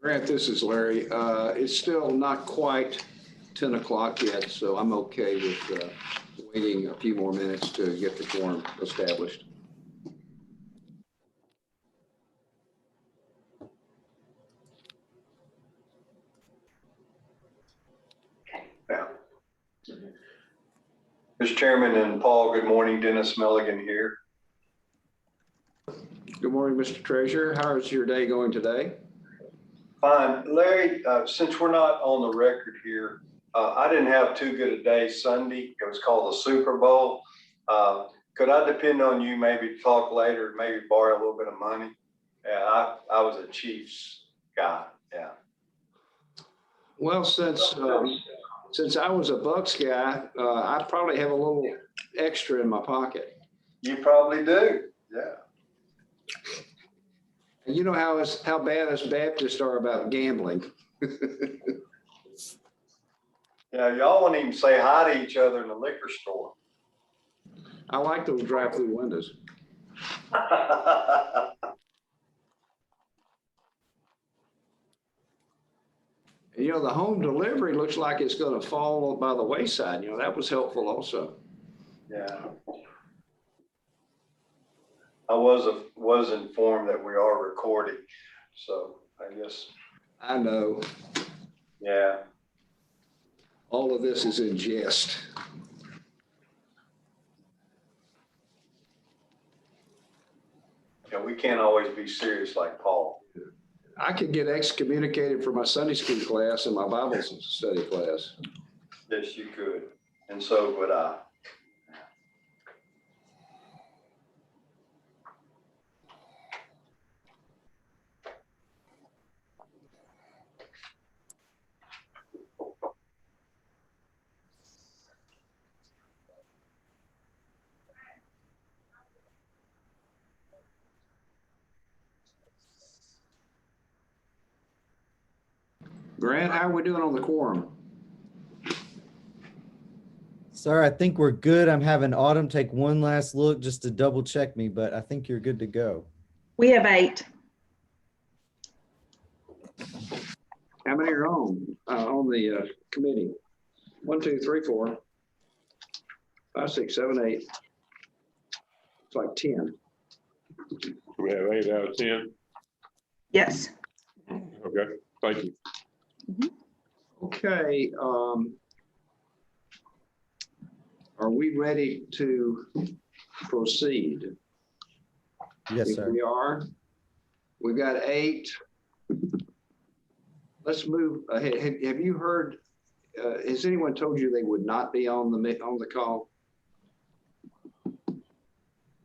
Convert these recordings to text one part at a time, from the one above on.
Grant, this is Larry. It's still not quite 10 o'clock yet, so I'm okay with waiting a few more minutes to get the quorum established. Yeah. Mr. Chairman and Paul, good morning. Dennis Milligan here. Good morning, Mr. Treasurer. How is your day going today? Fine. Larry, since we're not on the record here, I didn't have too good a day Sunday. It was called the Super Bowl. Could I depend on you maybe to talk later, maybe borrow a little bit of money? Yeah, I was a Chiefs guy. Yeah. Well, since I was a Bucks guy, I probably have a little extra in my pocket. You probably do. Yeah. And you know how bad us Baptists are about gambling. Yeah, y'all won't even say hi to each other in the liquor store. I like those drive-through windows. You know, the home delivery looks like it's going to fall by the wayside. You know, that was helpful also. Yeah. I was informed that we are recording, so I guess. I know. Yeah. All of this is in jest. Yeah, we can't always be serious like Paul. I could get excommunicated for my Sunday school class and my Bible study class. Yes, you could. And so would I. Grant, how are we doing on the quorum? Sir, I think we're good. I'm having Autumn take one last look just to double check me, but I think you're good to go. We have 8. How many are on the committee? 1, 2, 3, 4, 5, 6, 7, 8. It's like 10. We have 8 out of 10. Yes. Okay, thank you. Okay. Are we ready to proceed? Yes, If sir. we are, we've got 8. Let's move ahead. Have you heard? Has anyone told you they would not be on the call?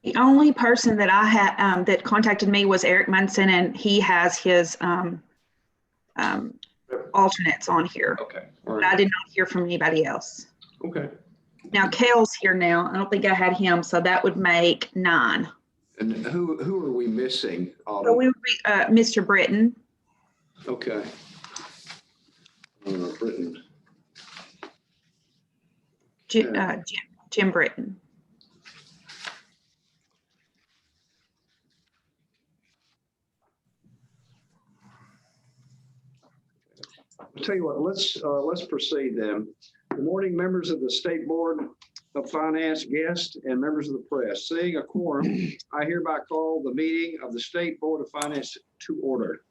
The only person that I had that contacted me was Eric Munson, and he has his alternates on here. Okay. But I did not hear from anybody else. Okay. Now, Kale's here now. I don't think I had him, so that would make 9. And who are we missing? So we would be Mr. Britton. Okay. Britain. Jim Britton. I'll tell you what, let's proceed then. Good morning, members of the State Board of Finance, guests, and members of the press. Seeing a quorum, I hereby call the meeting of the State Board of Finance to order.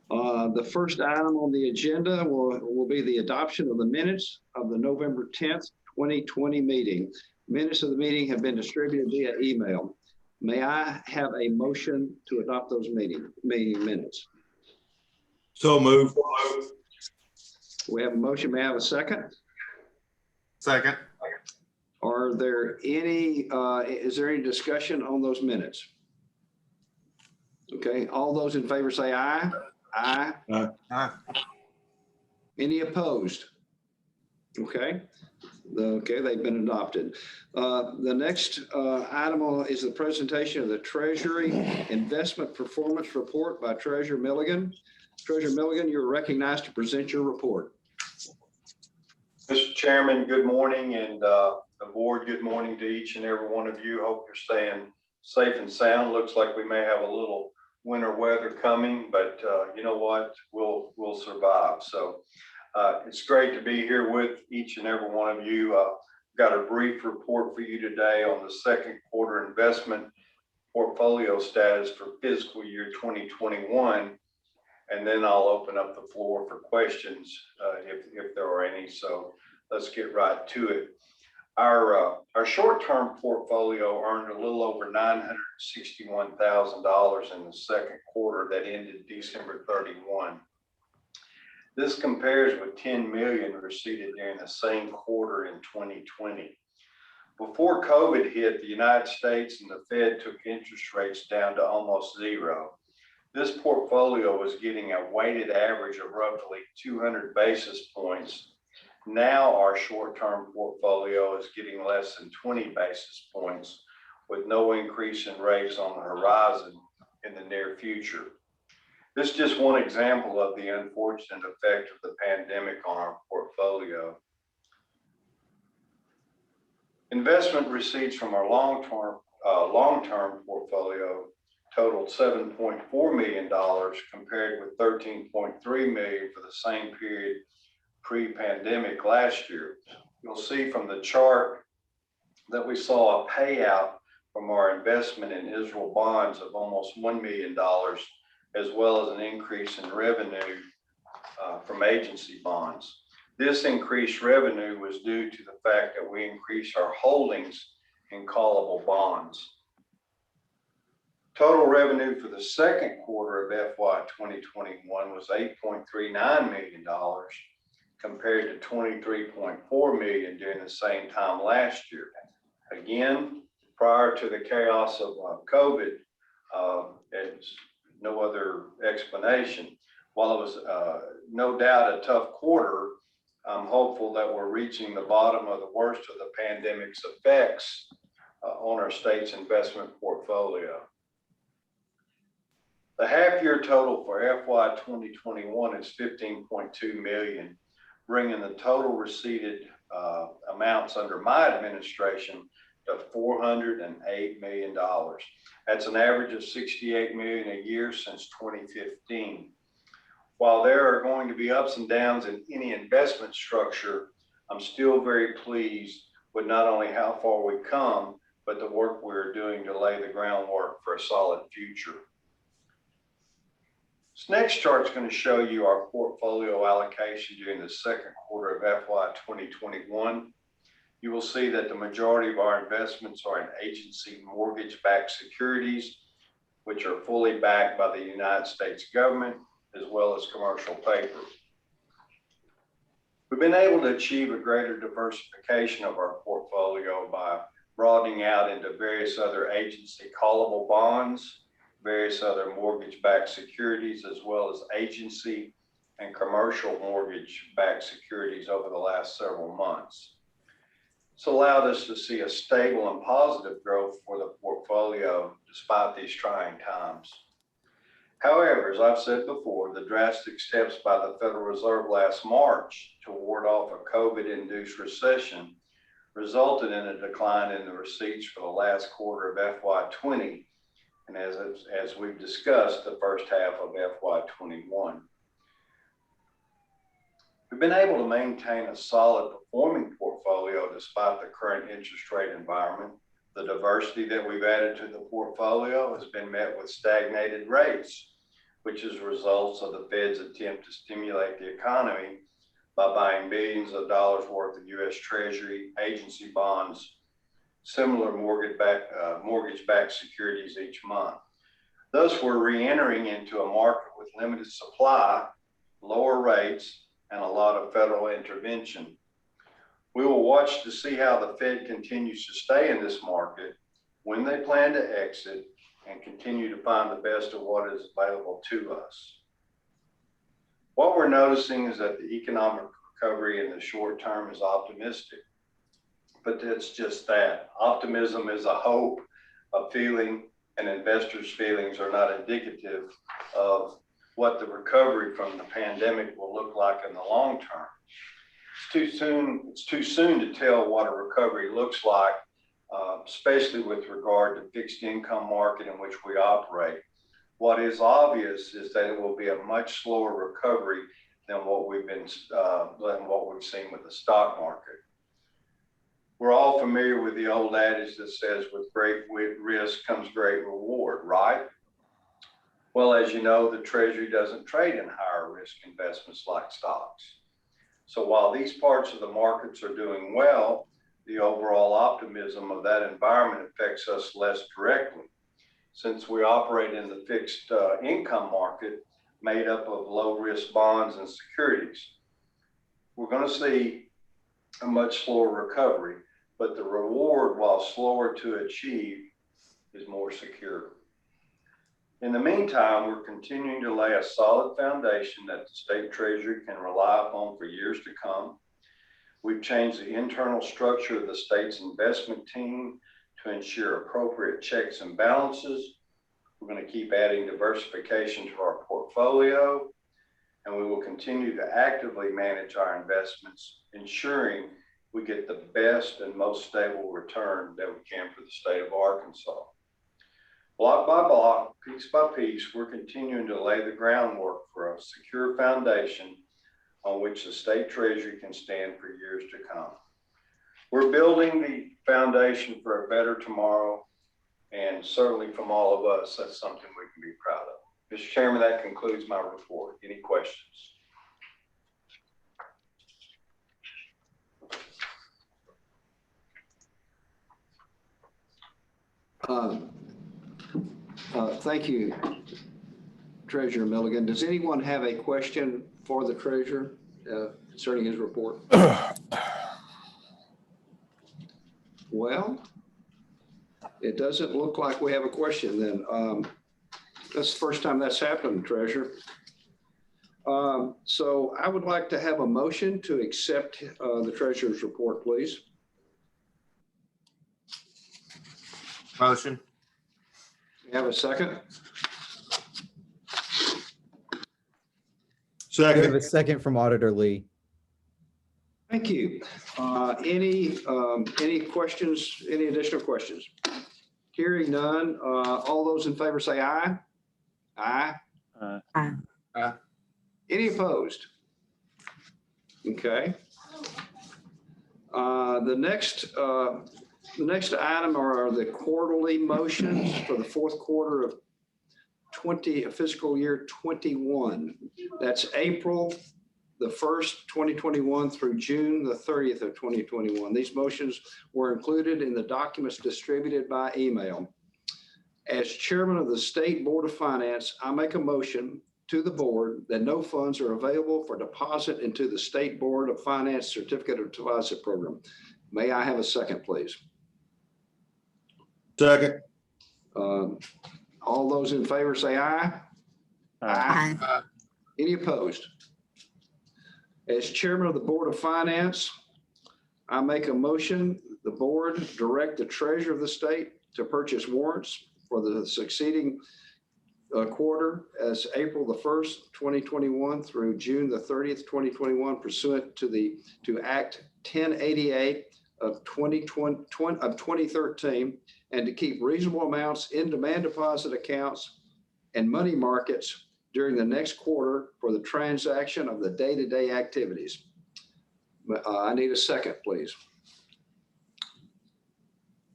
The first item on the agenda will be the adoption of the minutes of the November 10th, 2020 meeting. Minutes of the meeting have been distributed via email. May I have a motion to adopt those meeting minutes? So move. We have a motion. May I have a second? Second. Are there any, is there any discussion on those minutes? Okay, all those in favor say aye. Aye. Aye. Any opposed? Okay. Okay, they've been adopted. The next item is the presentation of the Treasury Investment Performance Report by Treasurer Milligan. Treasurer Milligan, you're recognized to present your report. Mr. Chairman, good morning, and the board, good morning to each and every one of you. Hope you're staying safe and sound. Looks like we may have a little winter weather coming, but you know what? We'll survive. So it's great to be here with each and every one of you. Got a brief report for you today on the second quarter investment portfolio status for fiscal year 2021. And then I'll open up the floor for questions if there are any. So let's get right to it. Our short-term portfolio earned a little over $961,000 in the second quarter that ended December 31. This compares with $10 million received during the same quarter in 2020. Before COVID hit, the United States and the Fed took interest rates down to almost zero. This portfolio was getting a weighted average of roughly 200 basis points. Now our short-term portfolio is getting less than 20 basis points with no increase in rates on the horizon in the near future. This is just one example of the unfortunate effect of the pandemic on our portfolio. Investment receipts from our long-term portfolio totaled $7.4 million compared with $13.3 million for the same period pre-pandemic last year. You'll see from the chart that we saw a payout from our investment in Israel bonds of almost $1 million, as well as an increase in revenue from agency bonds. This increased revenue was due to the fact that we increased our holdings in callable bonds. Total revenue for the second quarter of FY 2021 was $8.39 million compared to $23.4 million during the same time last year. Again, prior to the chaos of COVID, it's no other explanation. While it was no doubt a tough quarter, I'm hopeful that we're reaching the bottom of the worst of the pandemic's effects on our state's investment portfolio. The half-year total for FY 2021 is $15.2 million, bringing the total receipted amounts under my administration to $408 million. That's an average of $68 million a year since 2015. While there are going to be ups and downs in any investment structure, I'm still very pleased with not only how far we've come, but the work we're doing to lay the groundwork for a solid future. This next chart is going to show you our portfolio allocation during the second quarter of FY 2021. You will see that the majority of our investments are in agency mortgage-backed securities, which are fully backed by the United States government, as well as commercial paper. We've been able to achieve a greater diversification of our portfolio by broadening out into various other agency callable bonds, various other mortgage-backed securities, as well as agency and commercial mortgage-backed securities over the last several months. It's allowed us to see a stable and positive growth for the portfolio despite these trying times. However, as I've said before, the drastic steps by the Federal Reserve last March to ward off a COVID-induced recession resulted in a decline in the receipts for the last quarter of FY 20, and as we've discussed, the first half of FY 21. We've been able to maintain a solid performing portfolio despite the current interest rate environment. The diversity that we've added to the portfolio has been met with stagnated rates, which is a result of the Fed's attempt to stimulate the economy by buying billions of dollars worth of U.S. Treasury, agency bonds, similar mortgage-backed securities each month. Thus, we're re-entering into a market with limited supply, lower rates, and a lot of federal intervention. We will watch to see how the Fed continues to stay in this market, when they plan to exit, and continue to find the best of what is available to us. What we're noticing is that the economic recovery in the short term is optimistic, but it's just that. Optimism is a hope, a feeling, and investors' feelings are not indicative of what the recovery from the pandemic will look like in the long term. It's too soon to tell what a recovery looks like, especially with regard to fixed income market in which we operate. What is obvious is that it will be a much slower recovery than what we've seen with the stock market. We're all familiar with the old adage that says with great risk comes great reward, right? Well, as you know, the Treasury doesn't trade in higher risk investments like stocks. So while these parts of the markets are doing well, the overall optimism of that environment affects us less directly, since we operate in the fixed income market made up of low risk bonds and securities. We're going to see a much slower recovery, but the reward, while slower to achieve, is more secure. In the meantime, we're continuing to lay a solid foundation that the state treasury can rely upon for years to come. We've changed the internal structure of the state's investment team to ensure appropriate checks and balances. We're going to keep adding diversification to our portfolio, and we will continue to actively manage our investments, ensuring we get the best and most stable return that we can for the state of Arkansas. Block by block, piece by piece, we're continuing to lay the groundwork for a secure foundation on which the state treasury can stand for years to come. We're building the foundation for a better tomorrow, and certainly from all of us, that's something we can be proud of. Mr. Chairman, that concludes my report. Any questions? Thank you, Treasurer Milligan. Does anyone have a question for the treasurer concerning his report? Well, it doesn't look like we have a question then. That's the first time that's happened, Treasurer. So I would like to have a motion to accept the treasurer's report, please. Motion. You have a second? We have Second. a second from Auditor Lee. Thank you. Any questions, any additional questions? Hearing none, all those in favor say aye. Aye. Aye. Any opposed? Okay. The next item are the quarterly motions for the fourth quarter of fiscal year 21. That's April the 1st, 2021 through June the 30th of 2021. These motions were included in the documents distributed by email. As chairman of the State Board of Finance, I make a motion to the board that no funds are available for deposit into the State Board of Finance Certificate of Deposit Program. May I have a second, please? Second. All those in favor say aye. Aye. Aye. Any opposed? As chairman of the Board of Finance, I make a motion, the board direct the treasurer of the state to purchase warrants for the succeeding quarter as April the 1st, 2021 through June the 30th, 2021 pursuant to Act 1088 of 2013, and to keep reasonable amounts in demand deposit accounts and money markets during the next quarter for the transaction of the day-to-day activities. I need a second, please.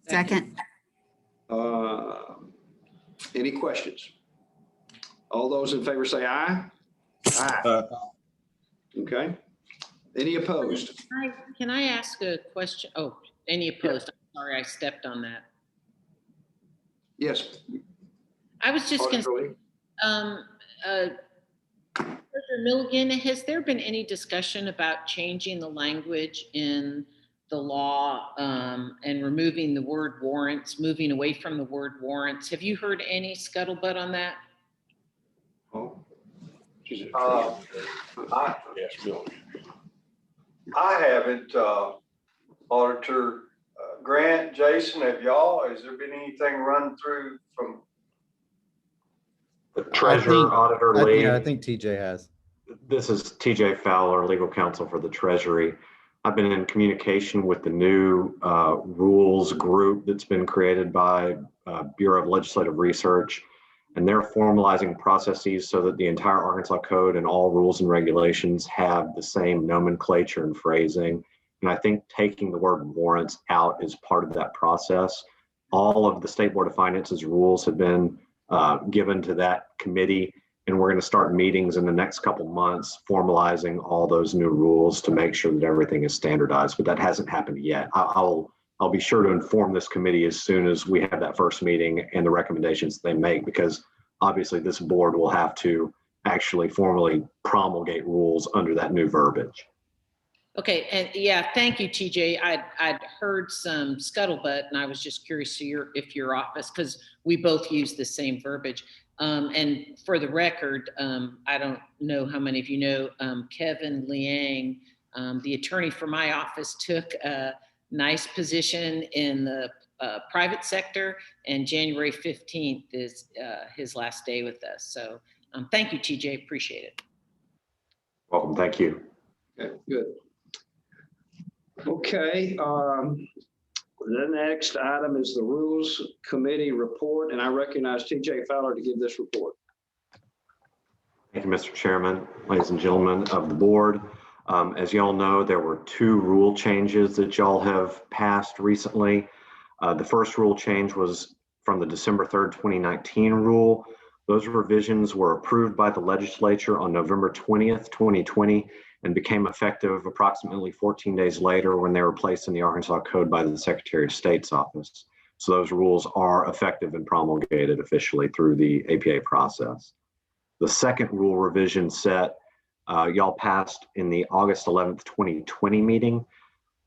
Second. Any questions? All those in favor say aye. Aye. Okay. Any opposed? Can I ask a question? Oh, any opposed? I'm sorry, I stepped on that. Yes. I was just going to, Treasurer Milligan, has there been any discussion about changing the language in the law and removing the word warrants, moving away from the word warrants? Have you heard any scuttlebutt on that? Oh. Yes, Bill. I haven't, Auditor Grant, Jason, has there been anything run through from? The Treasurer, Auditor Lee. Yeah, I think TJ has. This is TJ Fowler, Legal Counsel for the Treasury. I've been in communication with the new rules group that's been created by Bureau of Legislative Research. and they're formalizing processes so that the entire Arkansas Code and all rules and regulations have the same nomenclature and phrasing. And I think taking the word warrants out is part of that process. All of the State Board of Finance's rules have been given to that committee, and we're going to start meetings in the next couple months formalizing all those new rules to make sure that everything is standardized, but that hasn't happened yet. I'll be sure to inform this committee as soon as we have that first meeting and the recommendations they make, because obviously this board will have to actually formally promulgate rules under that new verbiage. Okay, and yeah, thank you, TJ. I'd heard some scuttlebutt, and I was just curious to if your office, because we both use the same verbiage. And for the record, I don't know how many of you know, Kevin Liang, the attorney for my office, took a nice position in the private sector, and January 15th is his last day with us. So thank you, TJ, appreciate it. Welcome, thank you. Okay, good. Okay, the next item is the Rules Committee report, and I recognize TJ Fowler to give this report. Thank you, Mr. Chairman, ladies and gentlemen of the board. As y'all know, there were 2 rule changes that y'all have passed recently. The first rule change was from the December 3rd, 2019 rule. Those revisions were approved by the legislature on November 20th, 2020, and became effective approximately 14 days later when they were placed in the Arkansas Code by the Secretary of State's office. So those rules are effective and promulgated officially through the APA process. The second rule revision set y'all passed in the August 11th, 2020 meeting.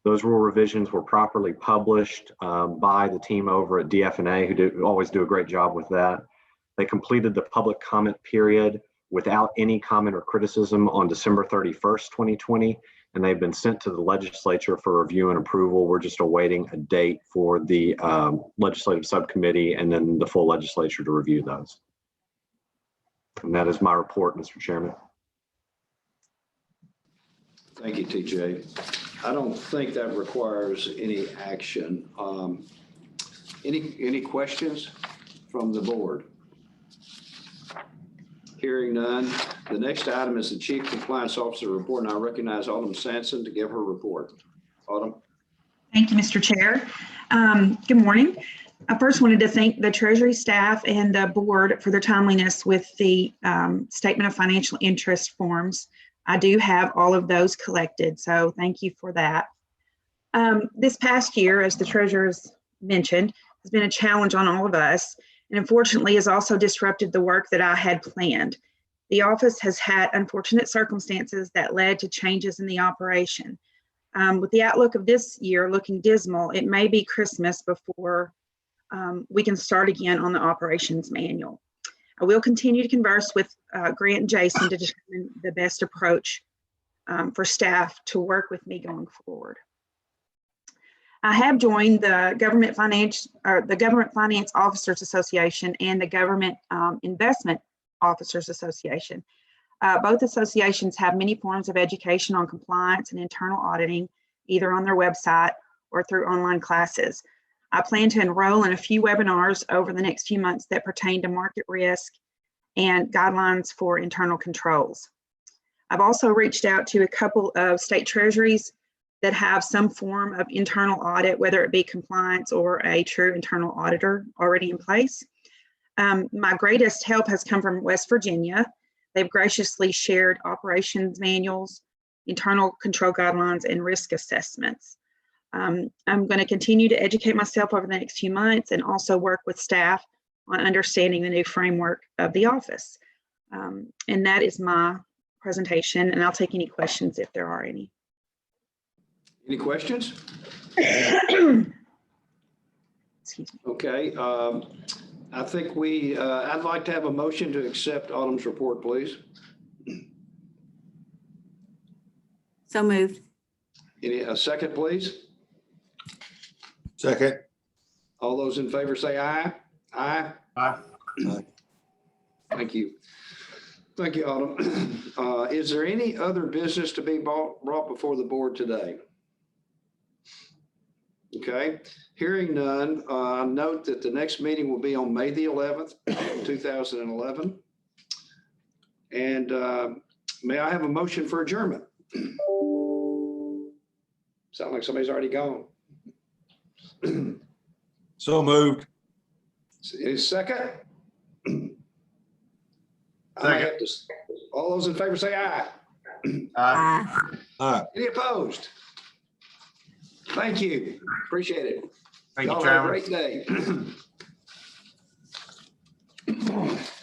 Those rule revisions were properly published by the team over at DF&A, who always do a great job with that. They completed the public comment period without any comment or criticism on December 31st, 2020, and they've been sent to the legislature for review and approval. We're just awaiting a date for the legislative subcommittee and then the full legislature to review those. And that is my report, Mr. Chairman. Thank you, TJ. I don't think that requires any action. Any questions from the board? Hearing none. The next item is the Chief Compliance Officer report, and I recognize Autumn Sampson to give her report. Autumn. Thank you, Mr. Chair. Good morning. I first wanted to thank the Treasury staff and the board for their timeliness with the Statement of Financial Interest forms. I do have all of those collected, so thank you for that. This past year, as the treasurer's mentioned, has been a challenge on all of us, and unfortunately has also disrupted the work that I had planned. The office has had unfortunate circumstances that led to changes in the operation. With the outlook of this year looking dismal, it may be Christmas before we can start again on the operations manual. I will continue to converse with Grant and Jason to determine the best approach for staff to work with me going forward. I have joined the Government Finance Officers Association and the Government Investment Officers Association. Both associations have many forms of education on compliance and internal auditing, either on their website or through online classes. I plan to enroll in a few webinars over the next few months that pertain to market risk and guidelines for internal controls. I've also reached out to a couple of state treasuries that have some form of internal audit, whether it be compliance or a true internal auditor already in place. My greatest help has come from West Virginia. They've graciously shared operations manuals, internal control guidelines, and risk assessments. I'm going to continue to educate myself over the next few months and also work with staff on understanding the new framework of the office. And that is my presentation, and I'll take any questions if there are any. Any questions? Excuse me. Okay. I think I'd like to have a motion to accept Autumn's report, please. So moved. A second, please. Second. All those in favor say aye. Aye. Aye. Thank you. Thank you, Autumn. Is there any other business to be brought before the board today? Okay, hearing none, note that the next meeting will be on May the 11th, 2011. And may I have a motion for adjournment? Sound like somebody's already gone. So moved. Is second? I might have to- All those in favor say aye. Aye. Any opposed? Thank you. Appreciate it. Thank you, Y'all have a Chairman. great day.